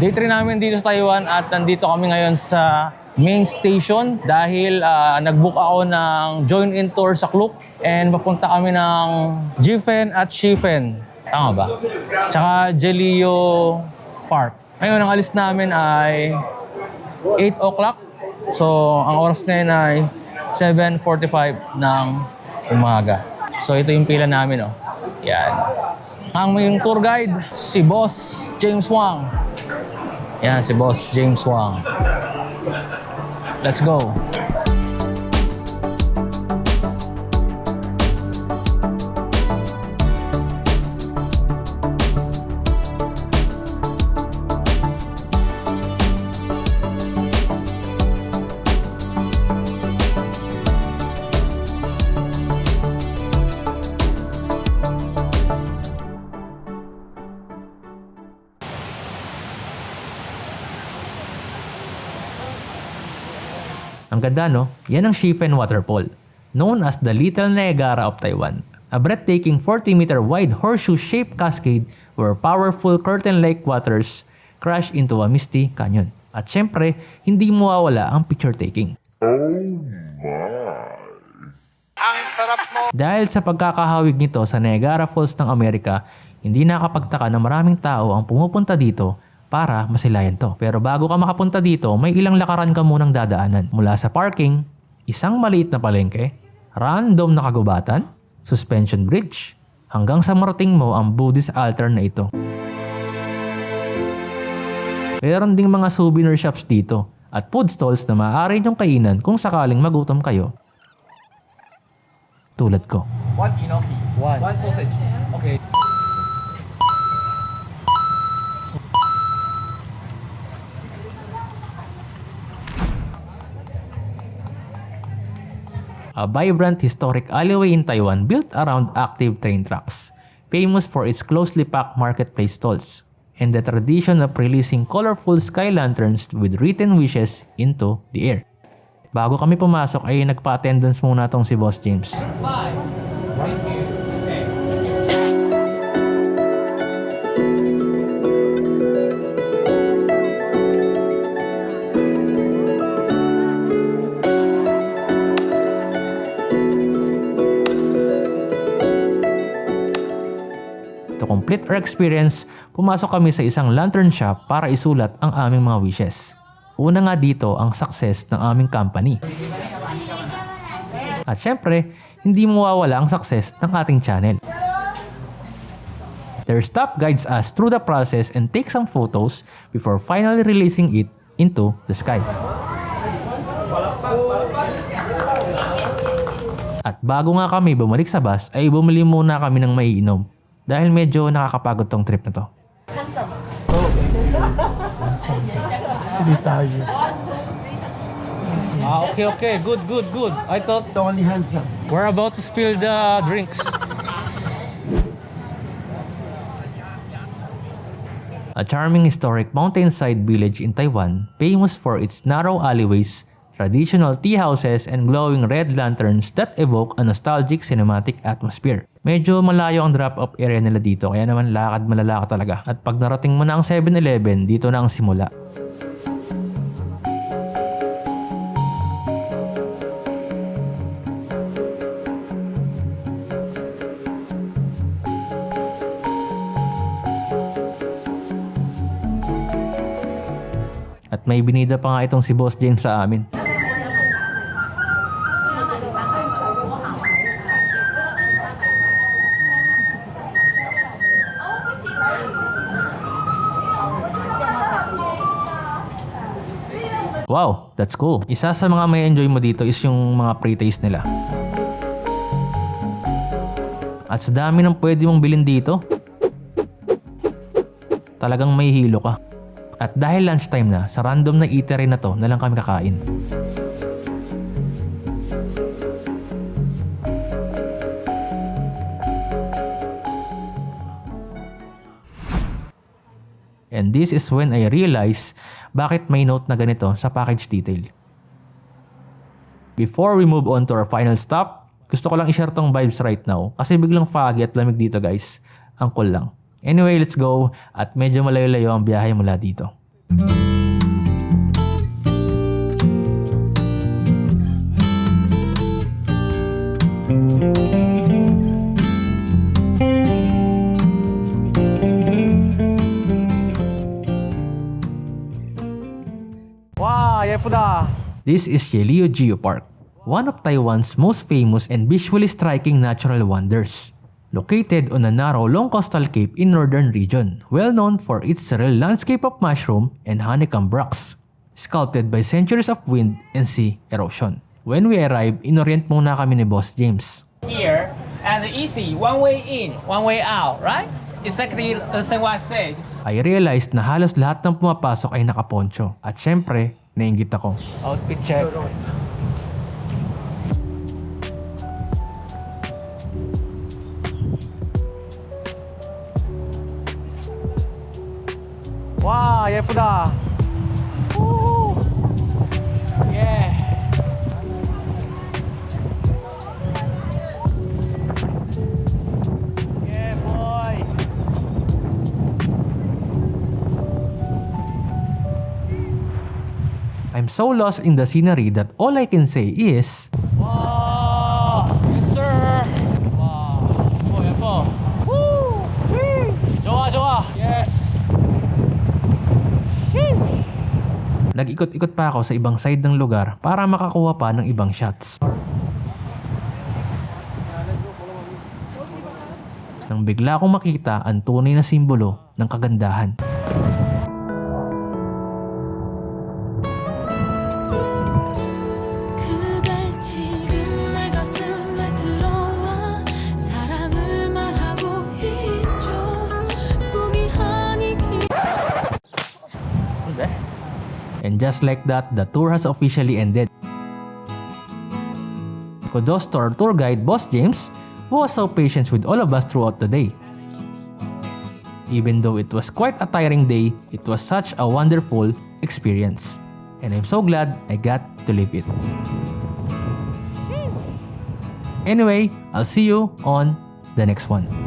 Day 3 namin dito sa Taiwan at nandito kami ngayon sa main station dahil nag-book ako ng join-in tour sa Klook and papunta kami ng Jifen at Shifen. Tama ba? Tsaka Jelio Park. Ngayon, ang alis namin ay 8 o'clock. So, ang oras ngayon ay 7:45 ng umaga. So, ito yung pila namin, oh. Yan. Ang yung tour guide, si Boss James Wang. Yan, si Boss James Wang. Let's go. Ang ganda, no? Yan ang Shifen Waterfall, known as the Little Niagara of Taiwan. A breathtaking 40-meter wide horseshoe-shaped cascade where powerful curtain-like waters crash into a misty canyon. At syempre, hindi mawawala ang picture taking. Ang sarap mo! Dahil sa pagkakahawig nito sa Niagara Falls ng Amerika, hindi nakakapagtaka na maraming tao ang pumupunta dito para masilayan to. Pero bago ka makapunta dito, may ilang lakaran ka munang dadaanan. Mula sa parking, isang maliit na palengke, random na kagubatan, suspension bridge, hanggang sa marating mo ang Buddhist altar na ito. Meron ding mga souvenir shops dito at food stalls na maaari niyong kainan kung sakaling magutom kayo. Tulad ko. One gnocchi. One sausage. Okay. A vibrant historic alleyway in Taiwan built around active train tracks, famous for its closely packed marketplace stalls, and the tradition of releasing colorful sky lanterns with written wishes into the air. Bago kami pumasok ay nagpa-attendance muna tong si Boss James. To complete our experience, pumasok kami sa isang lantern shop para isulat ang aming mga wishes. Una nga dito ang success ng aming company. At syempre, hindi mawawala ang success ng ating channel. Their staff guides us through the process and take some photos before finally releasing it into the sky. At bago nga kami bumalik sa bus ay bumili muna kami ng maiinom dahil medyo nakakapagod tong trip na to. Hindi tayo. Okay. Good. I thought Only handsome. we're about to spill the drinks. A charming historic mountainside village in Taiwan, famous for its narrow alleyways, traditional tea houses, and glowing red lanterns that evoke a nostalgic cinematic atmosphere. Medyo malayo ang drop-off area nila dito, kaya naman malalakad talaga. At pag narating mo na ang 7-Eleven, dito na ang simula. At may binida pa nga itong si Boss James sa amin. Wow, that's cool. Isa sa mga may enjoy mo dito is yung mga pre-taste nila. At sa dami ng pwede mong bilhin dito, talagang may hilo ka. At dahil lunchtime na, sa random na eatery na to na lang kami kakain. And this is when I realize bakit may note na ganito sa package detail. Before we move on to our final stop, gusto ko lang i-share tong vibes right now kasi biglang foggy at lamig dito guys. Ang cool lang. Anyway, let's go at medyo malayo-layo ang biyahe mula dito. 와, 예쁘다. This is Yelio Geopark, one of Taiwan's most famous and visually striking natural wonders. Located on a narrow long coastal cape in northern region, well known for its surreal landscape of mushroom and honeycomb rocks, sculpted by centuries of wind and sea erosion. When we arrived, inorient muna kami ni Boss James. Here and easy, one way in, one way out, right? Exactly the same what I said. I realized na halos lahat ng pumapasok ay nakaponcho. At syempre, nainggit ako. Outfit check. 와, 예쁘다. 우! 예. 예, boy. I'm so lost in the scenery that all I can say is, 와, yes sir. 와, 예뻐 예뻐. 우! 좋아 좋아. Yes. nag-ikot-ikot pa ako sa ibang side ng lugar para makakuha pa ng ibang shots. Nang bigla akong makita ang tunay na simbolo ng kagandahan. 그대 지금 내 가슴에 들어와 사랑을 말하고 있죠 꿈이 아니기 근데? And just like that, the tour has officially ended. Kudos to our tour guide, Boss James, who was so patient with all of us throughout the day. Even though it was quite a tiring day, it was such a wonderful experience. And I'm so glad I got to live it. Anyway, I'll see you on the next one.